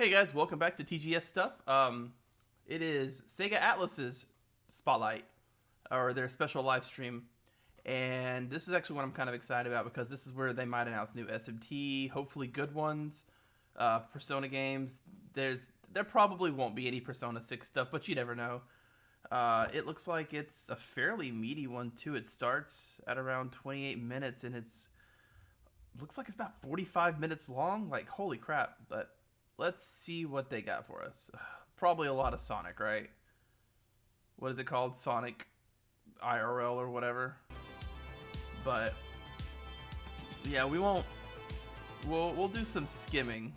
Hey guys, welcome back to TGS Stuff. It is Sega Atlas's spotlight, or their special live stream, and this is actually what I'm kind of excited about because this is where they might announce new SMT, hopefully good ones, Persona games. There probably won't be any Persona 6 stuff, but you never know. It looks like it's a fairly meaty one too. It starts at around 28 minutes, and looks like it's about 45 minutes long. Like, holy crap! But let's see what they got for us. Probably a lot of Sonic, right? What is it called? Sonic IRL or whatever. But yeah, we won't. We'll do some skimming.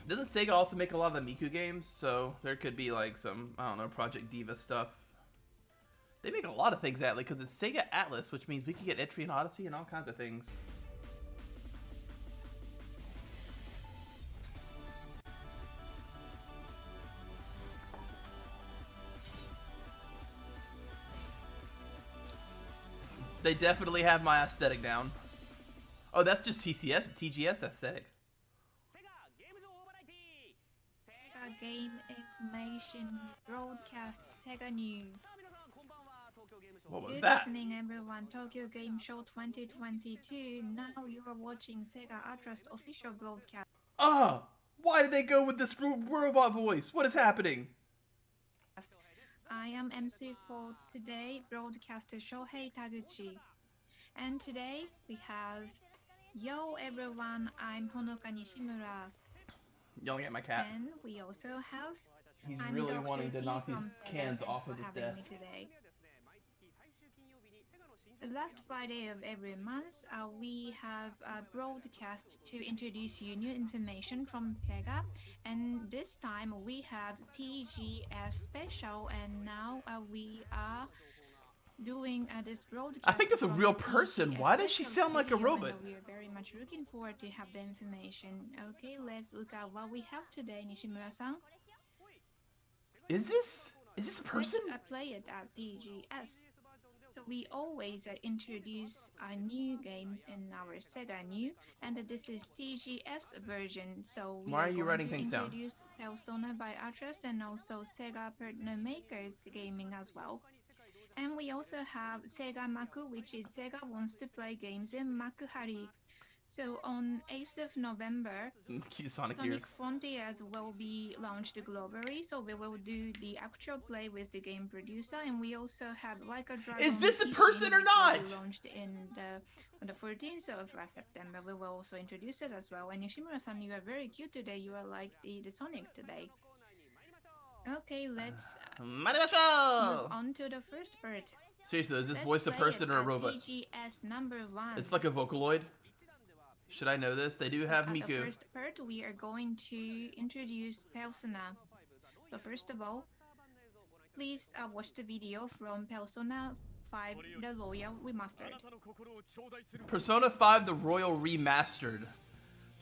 Doesn't Sega also make a lot of the Miku games? So there could be like some, I don't know, Project Diva stuff. They make a lot of things Atlas because it's Sega Atlas, which means we could get Etrian Odyssey and all kinds of things. They definitely have my aesthetic down. Oh, that's just TGS aesthetic. Sega Game Information Broadcast Sega News. What was Good that? evening, everyone. Tokyo Game Show 2022. Now you are watching Sega Atlas official broadcast. Why did they go with this robot voice? What is happening? I am MC for today, broadcaster Shohei Taguchi. And today we have, yo everyone, I'm Honoka Nishimura. Yelling at my cat. And we also have, He's I'm really Dr. wanting to T knock from these Sega. cans Thanks off for of his having me desk. today. The last Friday of every month, we have a broadcast to introduce you new information from Sega, and this time we have TGS special, and now we are doing this broadcast. I think it's a from real person. TGS Why does she special sound like a studio, robot? and we are very much looking forward to have the information. Okay, let's look at what we have today, Nishimura-san. Is this a person? Let's play it at TGS. So we always introduce new games in our Sega New, and this is TGS version. So we Why are you going writing to things down? introduce Persona by Atlas and also Sega Partner Makers gaming as well. And we also have Sega Maku, which is Sega wants to play games in Makuhari. So on 8th of November, Cute Sonic Sonic ears. Frontiers will be launched globally, so we will do the actual play with the game producer, and we also have Like a Dragon. Is this a Ishin, person or which will not? be launched on the 14th of September. We will also introduce it as well. And Yoshimura-san, you are very cute today. You are like the Sonic today. Okay, let's move on to the first part. Seriously, is this Let's voice a play person it or a at robot? TGS number 1. It's like a Vocaloid. Should I know this? They do have At the Miku. first part, we are going to introduce Persona. So first of all, please watch the video from Persona 5, the Royal Remastered. Persona 5 the Royal Remastered.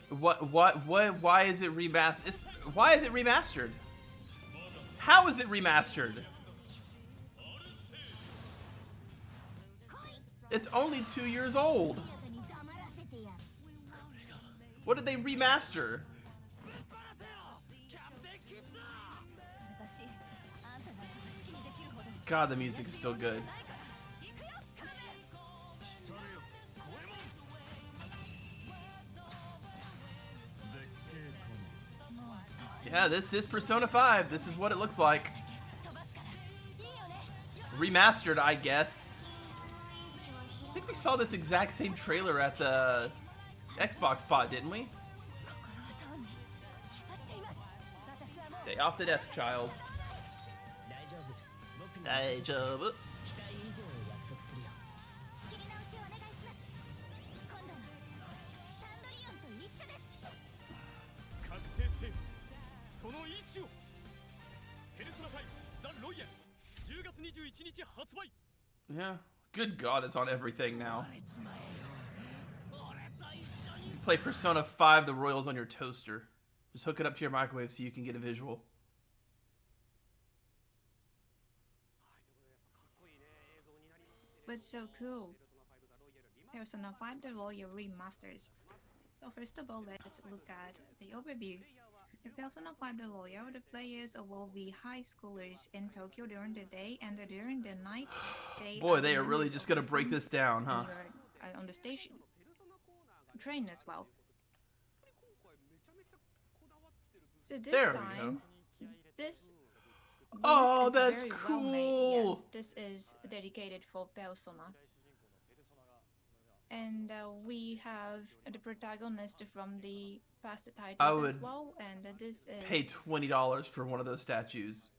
Why is it remastered? Why is it remastered? How is it remastered? It's only 2 years old. What did they remaster? God, the music is still good. Yeah, this is Persona 5. This is what it looks like. Remastered, I guess. I think we saw this exact same trailer at the Xbox spot, didn't we? Stay off the desk, child. Daijoubu. Yeah. Good God, it's on everything now. Play Persona 5 the Royals on your toaster. Just hook it up to your microwave so you can get a visual. But so cool. Persona 5 The Royal Remasters. So first of all, let's look at the overview. In Persona 5 The Royal, the players will be high schoolers in Tokyo during the day, and during the night, they Boy, are they the are really members just of gonna the break front, this down, and huh? you're on the station, train as well. So this There we go. time, this booth Oh, is that's very well made. cool. Yes, this is dedicated for Persona. And we have the protagonist from the past I titles as would well, and this pay is $20 for one of those statues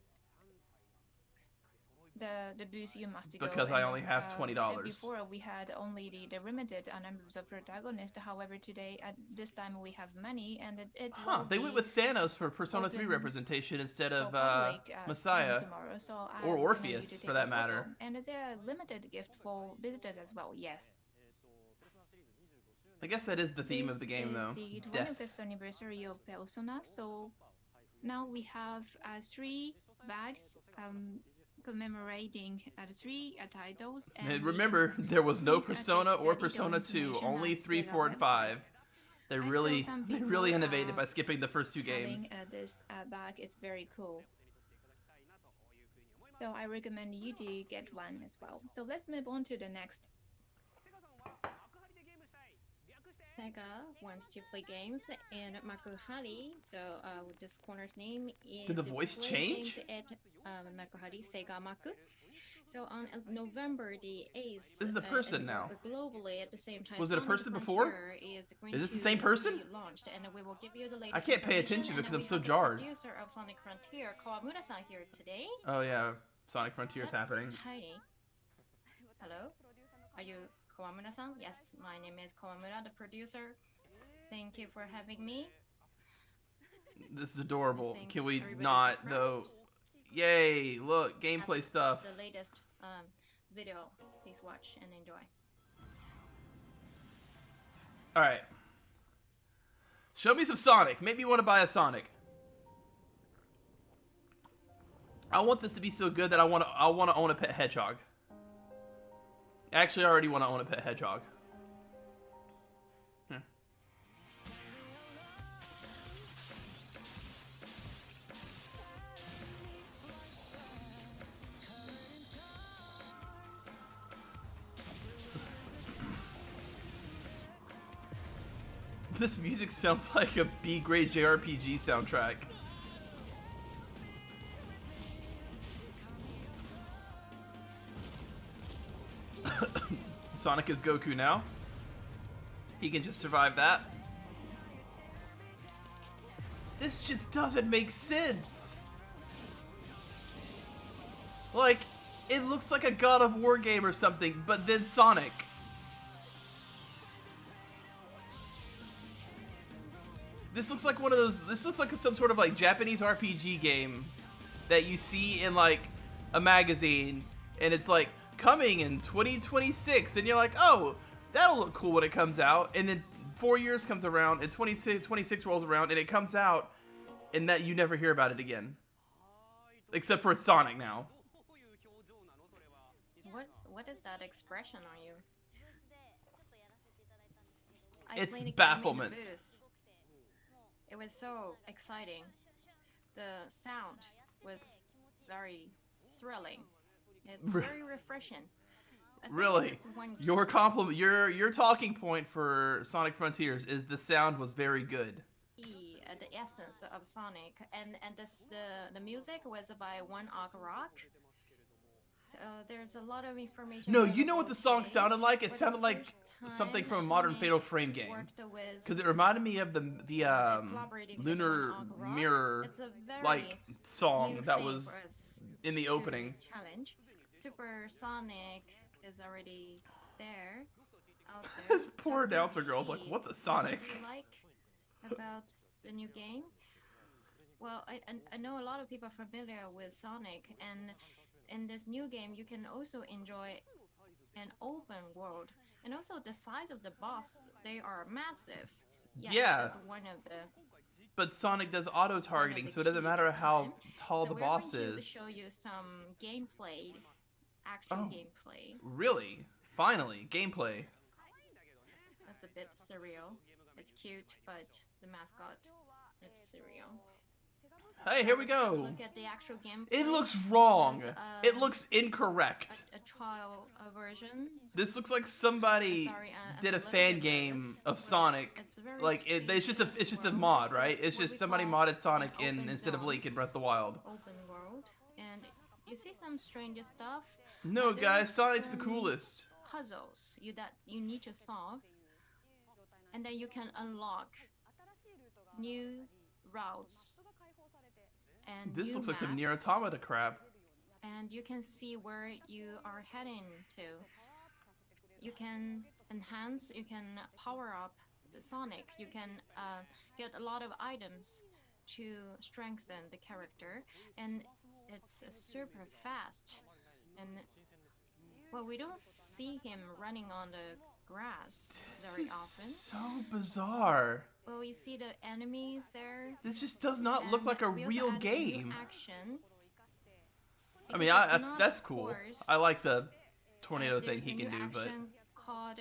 the booth you must go. because I only have $20. Before we had only the limited numbers of protagonists. However, today at this time we have many, and it Huh? will They be went with Thanos for Persona 3 open representation instead for of public Messiah tomorrow. So I or recommend you Orpheus, to for take that a matter. photo. And is there a limited gift for visitors as well? Yes. I guess that is the theme of the game, though. This is the Death. 25th anniversary of Persona. So now we have 3 bags commemorating the 3 titles. And remember, there was no these are Persona or the Persona 2, information only at 3, Sega 4, and website. 5. They I saw really, some they people, really innovated by skipping the first 2 games. Having this bag, it's very cool. So I recommend you to get one as well. So let's move on to the next. Sega wants to play games in Makuhari, so this corner's name is Did the voice Play change? Games at Makuhari, Sega Maku. So on November the 8th, This is a person now. Globally at the same time. Was it a Sonic person before? Frontier Is this the to same person? be launched, and we will give you the latest I can't pay information, attention because and I'm so we have the jarred. Producer of Sonic Frontier, Kawamura-san, here today. Oh yeah, Sonic Frontier's That's happening. tiny. Hello? Are you Kawamura-san? Yes, my name is Kawamura, the producer. Thank you for having me. This is adorable. think Can we everybody's not, though? surprised. Yay, look, gameplay That's stuff. The latest video. Please watch and enjoy. Alright. Show me some Sonic. Make me want to buy a Sonic. I want this to be so good that I want to own a pet hedgehog. Actually, I already want to own a pet hedgehog. This music sounds like a B-grade JRPG soundtrack. Sonic is Goku now. He can just survive that. This just doesn't make sense. Like, it looks like a God of War game or something, but then Sonic. This looks like one of those. This looks like some sort of like Japanese RPG game that you see in like a magazine, and it's like coming in 2026, and you're like, oh, that'll look cool when it comes out, and then 4 years comes around, and 26 rolls around, and it comes out, and that you never hear about it again, except for Sonic now. What is that expression on you? It's played a game in the bafflement. booth. It was so exciting. The sound was very thrilling. It's very refreshing. I think Really, it's one your compliment, your talking point for Sonic Frontiers is the sound was very good. key, the essence of Sonic, and the music was by One Ok Rock. So there's a lot of information. No, you know what available the song today. sounded like? It For the sounded like first time, something from a modern Sonic Fatal Frame game. worked with Because it reminded me of the collaborating with Lunar One Ok Rock. Mirror It's a very like song new that thing was for us in the to opening. challenge. Super Sonic is already there. Out there. This poor Dr. announcer girl's like, G, "What's a what Sonic?" did you like about the new game? Well, I know a lot of people are familiar with Sonic, and in this new game, you can also enjoy an open world, and also the size of the boss. They are massive. Yes, Yeah. that's one of the. But Sonic does auto targeting, the so it doesn't key matter this how time. tall So the we're boss going to is. show you some gameplay, actual Oh. gameplay. Really? Finally, gameplay. it's a bit surreal. It's cute, but the mascot, it's surreal. Hey, here we Let's have a go. look at the actual gameplay. It looks wrong. This is, It looks incorrect. a trial version. This looks like somebody Sorry, I'm did a little fan bit game nervous. of Sonic. It's very Like it's just a spacious mod, world. right? This It's is what just we somebody call modded Sonic an in open instead of zone. Link in Breath of the Wild. Open world, and you see some strange stuff. No, There guys, is Sonic's the some coolest. Puzzles that you need to solve, and then you can unlock new routes and This new looks like some Nier maps, Automata crap. and you can see where you are heading to. You can enhance, you can power up the Sonic, you can get a lot of items to strengthen the character, and it's super fast. And well, we don't see him running on the grass very This is often. so bizarre. Well, we see the enemies there. This just does not look and like a we also real added a new game. action. I mean, Because it's not, that's of cool. course, I like the tornado thing there's he a can new do, but action called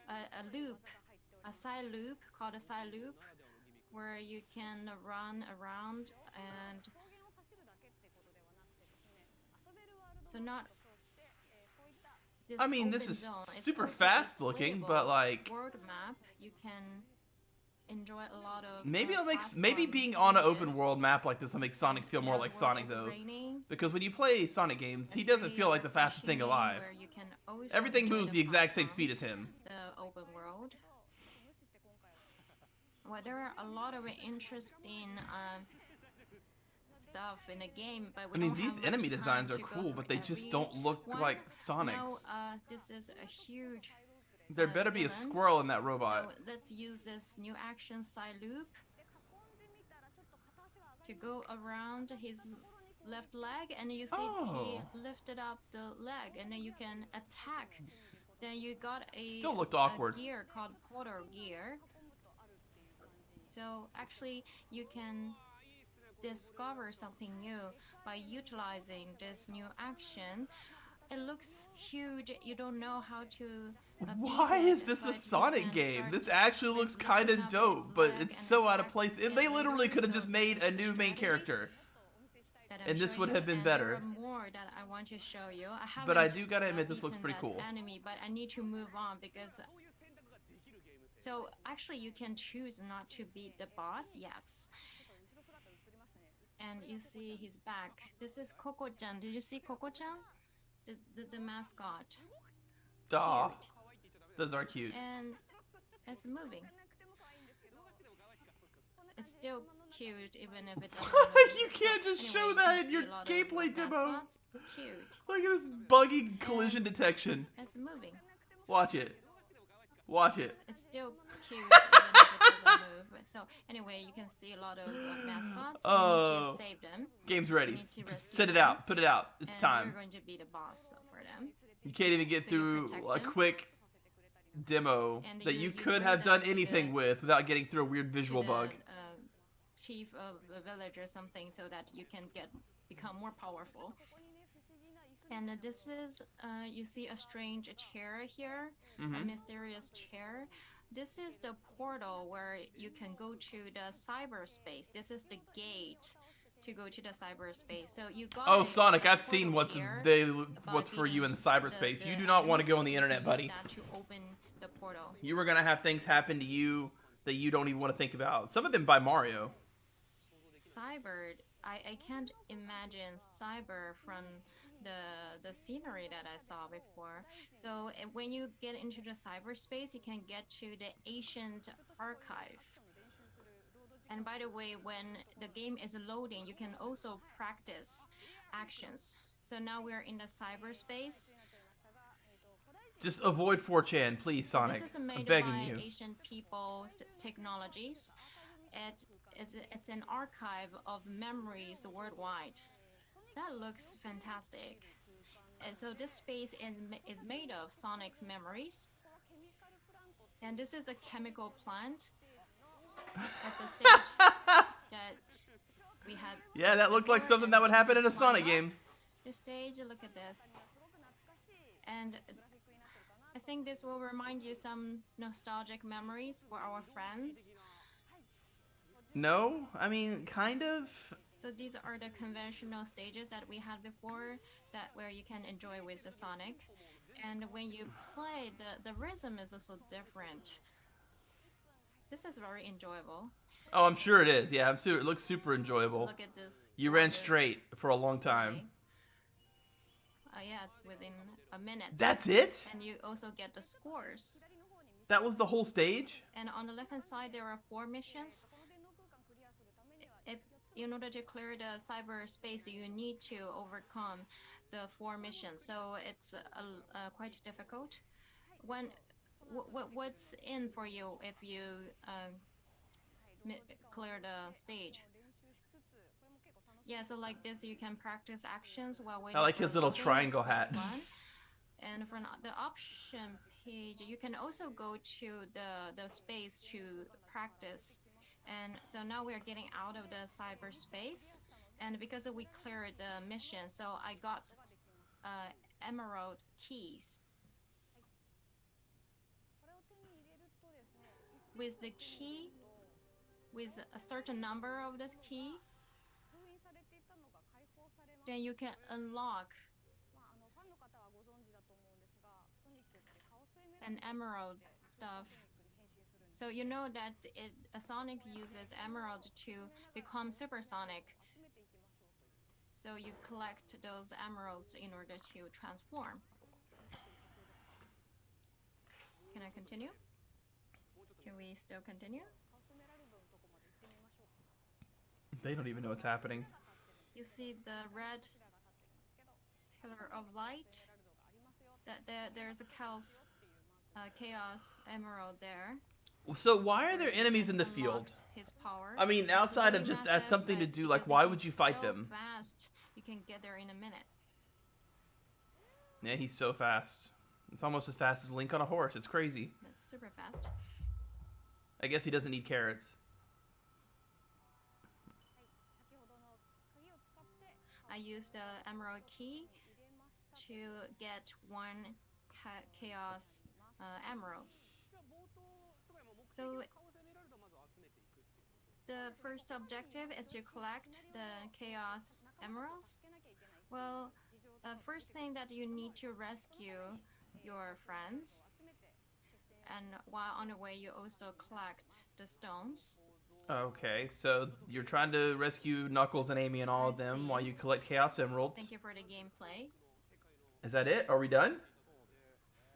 a loop, a side loop called a side loop, where you can run around and so not. I mean, this open is zone, it's super also fast looking, but displayable like world map. You can enjoy a lot of. maybe it'll make platform being on an open stages. world map like this will make Sonic feel more Yeah, like where Sonic it's though. raining. Because when you play Sonic games, he It's doesn't very feel like the fastest thing refreshing alive. where you can also Everything enjoy moves the exact same platform, speed as him. The open world. Well, there are a lot of interesting stuff in the game, but we I mean, don't these have enemy much designs time are to go cool, through but they just every don't look one. like Now, Sonic's. this is a huge. There better be a villain. squirrel in that robot. So let's use this new action side loop to go around his left leg, and you see he Oh. lifted up the leg, and then you can attack. Then you got a Still looked awkward. a gear called portal gear. So actually, you can discover something new by utilizing this new action. It looks huge. You don't know how to. Beat Why it, is this a but you Sonic can game? start This actually looks with kind lifting of up dope, its but leg it's and so out of attack place. it They literally later. could have So just made this a is the new main strategy character. that I'm And this showing would you, have been and better. There are more that I want to show you. I haven't, But I do gotta admit, this looks beaten pretty that cool. Enemy, but I need to move on because. So actually, you can choose not to beat the boss. Yes. And you see his back. This is Coco-chan. Did you see Coco-chan? The mascot. Duh. Cute. Those are cute. And it's moving. It's still cute even if it doesn't move. You can't just Anyway, show you that can in see your a lot of gameplay demo. mascots. Cute. Look at this buggy collision detection. It's moving. Watch it. Watch it. It's still cute even if it doesn't move. So anyway, you can see a lot of mascots. You need Oh. to save them. Game's You ready. need to rescue Set it them. out. Put it out. It's And time. you're going to be the boss for them. You can't even get So you through protect a them. quick demo And that you- you you could bring have them done to anything the- with without getting through a weird visual To bug. the, chief of a village or something, so that you can become more powerful. And this is you see a strange chair here, a Mhm. mysterious chair. This is the portal where you can go to the cyberspace. This is the gate to go to the cyberspace. So you got. Oh, Sonic, that I've seen portal here what's by for you in beating cyberspace. the You do not want to enemy. go on the You internet, can buddy. use that to open the portal. You are gonna have things happen to you that you don't even want to think about. Some of them by Mario. Cyber, I can't imagine cyber from the scenery that I saw before. So when you get into the cyberspace, you can get to the ancient archive. And by the way, when the game is loading, you can also practice actions. So now we're in the cyberspace. Just avoid 4chan, please, Sonic. This is I'm made begging by you. Asian people's technologies. It's an archive of memories worldwide. That looks fantastic. And so this space is made of Sonic's memories. And this is a chemical plant. That's a stage that we had. Yeah, that looked like before, something and that would we happen can in a Sonic climb up game. The stage, look at this. And I think this will remind you some nostalgic memories for our friends. No, I mean, kind of. So these are the conventional stages that we had before, that where you can enjoy with the Sonic. And when you play, the rhythm is also different. This is very enjoyable. Oh, I'm sure it is. Yeah, I'm sure it looks super enjoyable. Look at this. You ran longest straight for a long time. play. Yeah, it's within a minute. That's it? And you also get the scores. That was the whole stage? And on the left hand side, there are 4 missions. If in order to clear the cyberspace, you need to overcome the 4 missions. So it's quite difficult. What's in for you if you clear the stage? Yeah, so like this, you can practice actions while waiting. I like for his little loading. triangle It's very hat. fun. And for the option page, you can also go to the space to practice. And so now we are getting out of the cyberspace, and because we cleared the mission, so I got emerald keys. With the key, with a certain number of this key, then you can unlock an emerald stuff. So you know that Sonic uses emerald to become supersonic. So you collect those emeralds in order to transform. Can I continue? Can we still continue? They don't even know what's happening. You see the red pillar of light? There's a chaos emerald there. So why are there enemies in the field? His power. I mean, outside of Really just as massive, something to but do, like, because why he's would you fight so them? Fast, you can get there in a minute. Yeah, he's so fast. It's almost as fast as Link on a horse. It's crazy. That's super fast. I guess he doesn't need carrots. I used the emerald key to get one chaos emerald. So the first objective is to collect the chaos emeralds. Well, the first thing that you need to rescue your friends, and while on the way you also collect the stones. Okay, so you're trying to rescue Knuckles and Amy and all of them while you collect Chaos Emeralds. Thank you for the gameplay. Is that it? Are we done?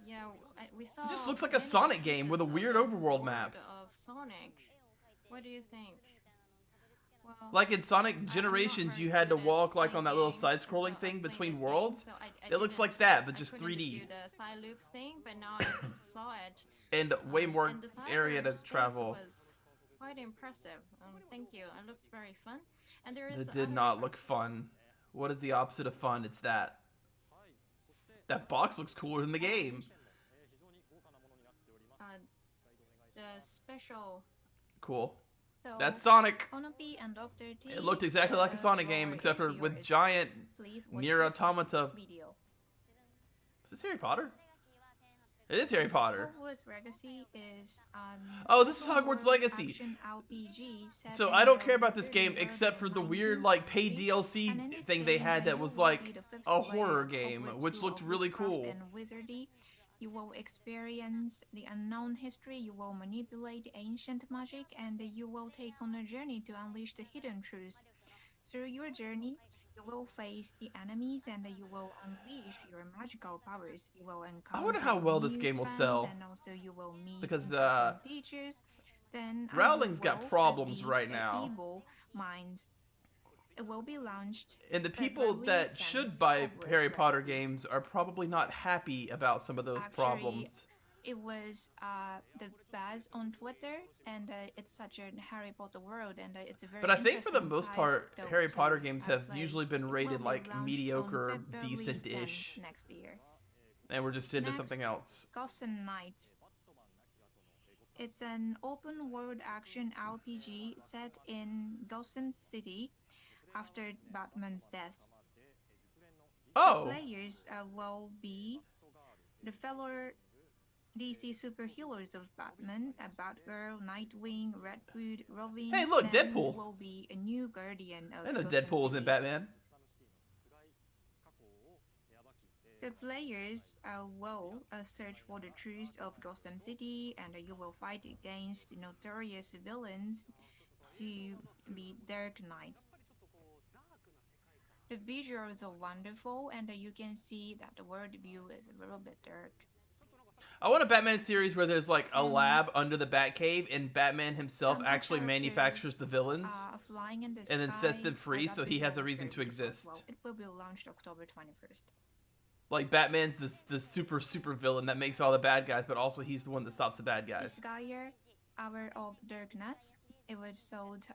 Yeah, we saw. It just looks like a many Sonic game with a pieces weird of the overworld map. world of Sonic. What do you think? Well, Like in Sonic I'm not Generations, very you had to good at walk like on playing that little games, side-scrolling so I thing played between this worlds. game, so I It looks didn't- like that, but I just couldn't 3D. do the side loop thing, but now I saw it. And way more And the area to cyberspace travel. was quite impressive. Thank you. It looks very fun. And there is. It did other not look parts. fun. What is the opposite of fun? It's that. That box looks cooler than the game. The special. Cool. So, That's Sonic. Onopi and Dr. T. It looked exactly like a Sonic game, except for with giant Please watch Nier this Automata. video. Is this Harry Potter? It is Harry Potter. Hogwarts Legacy is Oh, this is Hogwarts open-world Legacy. action RPG set So in I don't the care about this wizarding game world except for of the weird 19th like paid century. DLC And in this thing they game, had that you was will like be the fifth a player horror of game, Hogwarts which School looked of really Witchcraft cool. and Wizardry. You will experience the unknown history, you will manipulate ancient magic, and you will take on a journey to unleash the hidden truths. Through your journey, you will face the enemies and you will unleash your magical powers. You will encounter wonder how well this new game will friends, sell. and also you will meet Because, interesting teachers. Then Rowling's got will problems beat right the now. Evil minds. It will be launched. And the February people that 10th, should buy Hogwarts Harry Potter Legacy. games are probably not happy about some of those Actually, problems. It was the buzz on Twitter, and it's such a Harry Potter world, and it's a very. But I think for the interesting most type, part, though, Harry to, Potter games have play. usually been It will rated be like launched on mediocre, February decent-ish, 10th next year. and we're just into Next, something else. Gotham Knights. It's an open-world action RPG set in Gotham City after Batman's death. Oh, Players will be the fellow DC superheroes of Batman, Batgirl, Nightwing, Red Hood, Hey, Robin, look, then Deadpool. will be a new guardian I of know Gotham Deadpool's in City. Batman. So players will search for the truth of Gotham City, and you will fight against notorious villains to beat Dark Knight. The visuals are wonderful, and you can see that the world view is a little bit dark. I want a Batman series where there's like a And lab under the Batcave, and Batman himself some actually characters manufactures the villains are flying in the and then sets sky. them free, so That he has a visual is reason very to beautiful as exist. well. It will be launched October 21st. Like Batman's the super villain that makes all the bad guys, but also he's the one that stops the bad This guys. year, Hour of Darkness, it was sold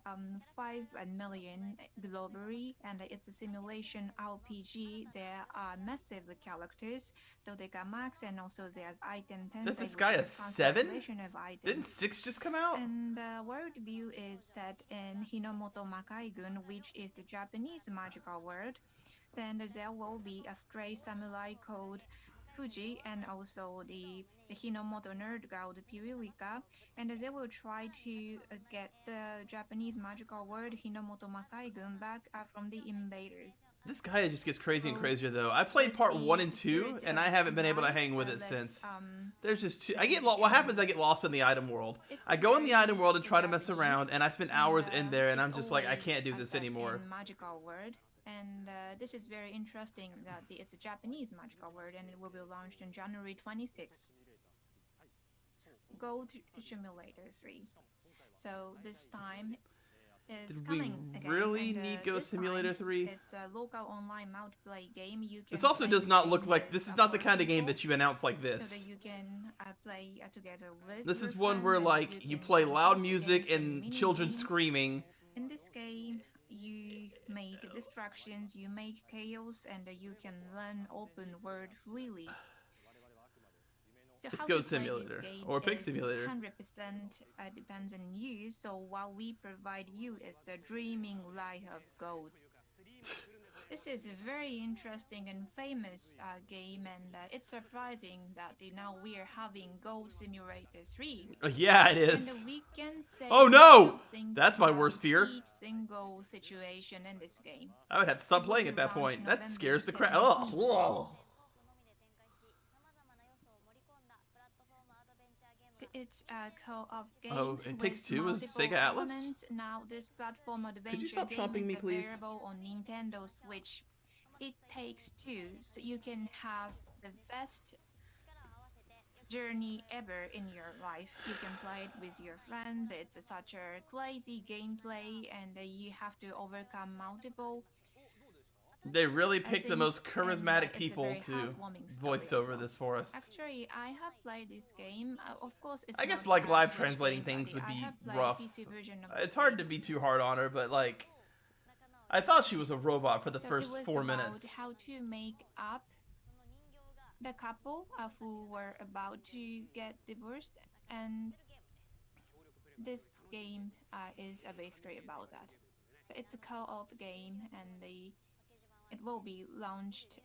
5 million globally, and it's a simulation RPG. There are massive characters, Dodeka Max, and also there's item Is that tensei, this guy which a is 7? translation of items. Didn't 6 just come out? And the world view is set in Hinomoto Makaigun, which is the Japanese magical world. Then there will be a stray samurai called Fuji, and also the Hinomoto nerd called Pirulika, and they will try to get the Japanese magical word Hinomoto Makaigun back from the invaders. This guy just gets crazy and So, crazier though. I played with part the 1 and 2, spirit and of I haven't been able to samurai, hang with it let's, since. There's just too. I get begin what happens. I this. get lost in the item world. It's I go in the very item world and the try to mess Japanese, around, and I spend and hours in there, and it's I'm just like, I always can't do this set anymore. in magical word, and this is very interesting that it's a Japanese magical word, and it will be launched on January 26th. Gold Simulator 3. So this time is Did we coming again. really and, need Ghost this Simulator time, 3? It's a local online multiplayer game. You can This also play does the not game look like with this is not the four kind of game people, that you announce like so this. that you can play together with This your is one friends, where and like you can play loud compete music against the and mini children games. screaming. In this game, you make distractions, you make chaos, and you can learn open world freely. So It's how Ghost to play this Simulator game or Pig is Simulator. 100% depends on you. So what we provide you is the dreaming life of gold. This is a very interesting and famous game, and it's surprising that now we are having Gold Simulator 3. Yeah, it And is. we can say Oh no! something That's my about worst fear. each single situation in this game. I would have to stop It will playing be at that launched point. That November scares the crap. 17th. Ugh. Whoa. So it's a co-op game. Oh, It Takes with Two was multiple Sega Atlas? elements. Now this platform adventure stop game chomping is me, please? available on Nintendo Switch. It Takes Two, so you can have the best journey ever in your life. You can play it with your friends. It's such a crazy gameplay, and you have to overcome multiple They really picked the things, most and charismatic it's a people very to heartwarming story voice as over well. this for us. Actually, I have played this game. Of course, it's I guess not like a live Switch translating game, things but would I be have played rough. PC version of It's this hard to game. be too hard on her, but like, I thought she was a robot for the So first it was 4 about minutes. how to make up the couple who were about to get divorced, and this game is basically about that. So it's a co-op game, and it will be launched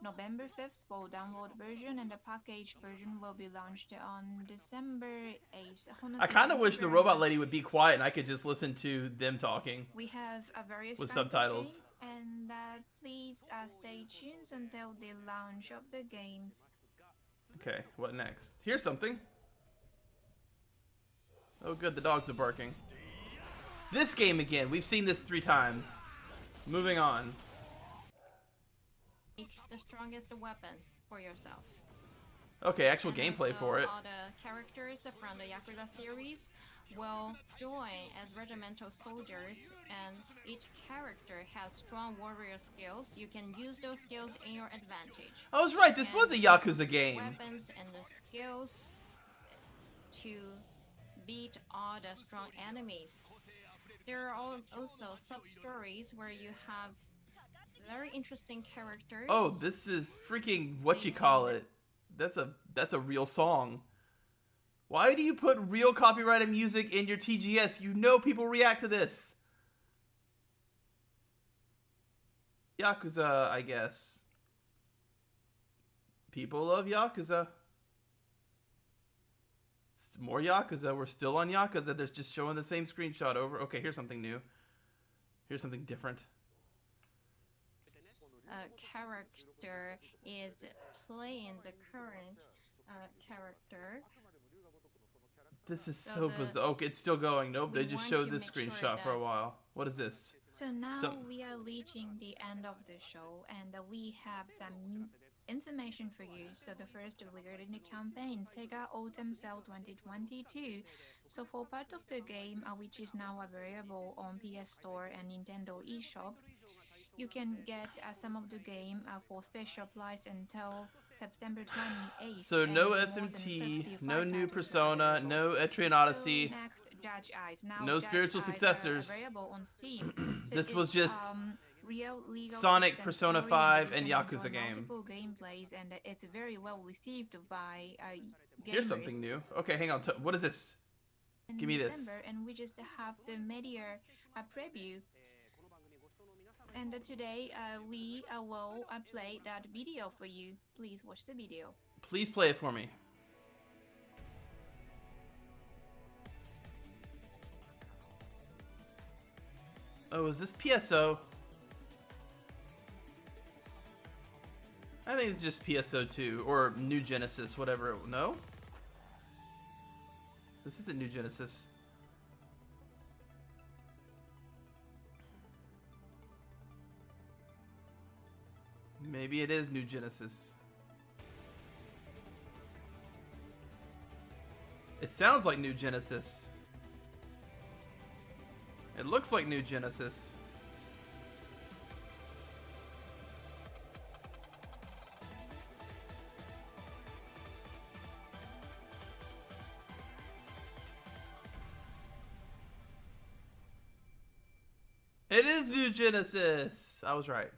November 5th for download version, and the package version will be launched on December 8th. I kind of Thank wish you the very robot much. lady would be quiet and I could just listen to them talking. We have various With kinds of subtitles. games, and please stay tuned until the launch of the games. Okay, what next? Here's something. Oh good, the dogs are barking. This game again. We've seen this 3 times. Moving on. Make the strongest weapon for yourself. Okay, actual And gameplay also for it. all the characters from the Yakuza series will join as regimental soldiers, and each character has strong warrior skills. You can use those skills in your advantage. I was right, this And was a use Yakuza game. Weapons and the skills to beat all the strong enemies. There are also sub-stories where you have very interesting characters. Oh, this is freaking what you call it. That's a real song. Why do you put real copyrighted music in your TGS? You know people react to this. Yakuza, I guess. People love Yakuza. More Yakuza. We're still on Yakuza. They're just showing the same screenshot over. Okay, here's something new. Here's something different. Character is playing the current character. This is So so the- bizarre. Okay, it's still going. Nope, they we just want showed to this make sure screenshot for a that- while. What is this? So now Some- we are reaching the end of the show, and we have some information for you. So the first regarding the campaign, Sega Autumn Sale 2022. So for part of the game, which is now available on PS Store and Nintendo eShop, you can get some of the game for special price until September 28th. So and no more than SMT, 55 no new titles Persona, available. no Etrian So Odyssey. next, Judge Eyes. Now, No Judge spiritual Eyes successors. Are available on Steam. So This was it's, just real legal Sonic, suspense Persona story, 5, you and can Yakuza enjoy game. multiple gameplays, and it's very well received by gamers. Here's something new. Okay, hang on. What is this? In Give me this. December, and we just have the media preview. And today we will play that video for you. Please watch the video. Please play it for me. Oh, is this PSO? I think it's just PSO 2 or New Genesis, whatever. No? This isn't New Genesis. Maybe it is New Genesis. It sounds like New Genesis. It looks like New Genesis. It is New Genesis! I was right.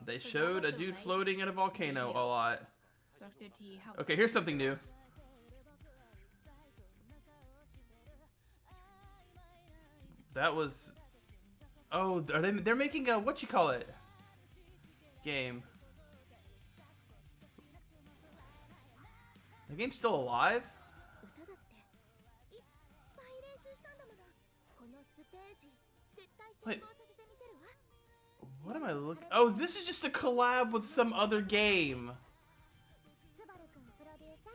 They So that showed was a the dude floating in a latest volcano a video. lot. Dr. T, how Okay, here's something new. That was... Oh, are they? They're making a what you call it game. The game's still alive? 歌だっていっぱい練習したんだもの。このステージ絶対成功させてみせるわ。 What am I looking? Oh, this is just a collab with some other game. スバルくんプロデューサー。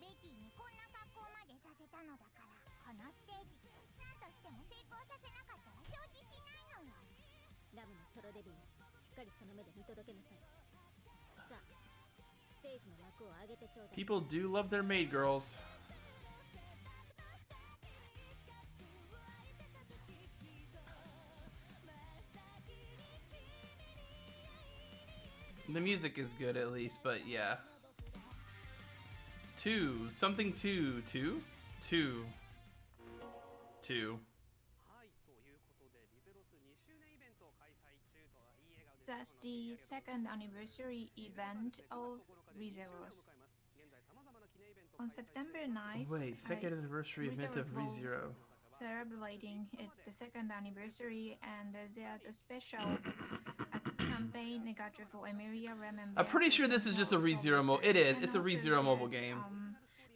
ベティにこんな格好までさせたのだから、このステージ何としても成功させなかったら承知しないのよ。ラムのソロデビュー、しっかりその目で見届けなさい。さあ、ステージの幕を上げてちょうだい。 People do love their maid girls. The music is good at least, but yeah. Something two. That's the second anniversary event of ReZeros. On September 9th, Wait, second anniversary event of ReZeros ReZero. celebrating its the second anniversary, and there's a special campaign for Emilia Remember. I'm pretty sure this is just a ReZero mode. It is. It's a ReZero mobile game.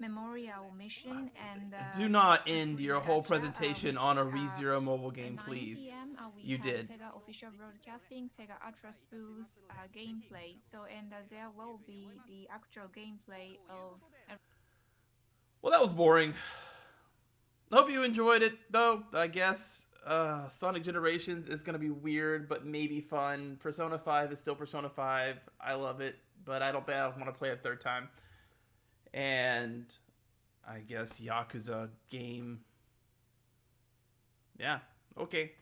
Memorial mission and Do not end your whole presentation on a ReZero mobile game, at 9 please. PM, we You have did. Sega official broadcasting, Sega Atlas booth gameplay. So and there will be the actual gameplay of. Well, that was boring. Hope you enjoyed it, though, I guess. Sonic Generations is going to be weird, but maybe fun. Persona 5 is still Persona 5. I love it, but I don't think I want to play it a third time. And I guess Yakuza game. Yeah, okay.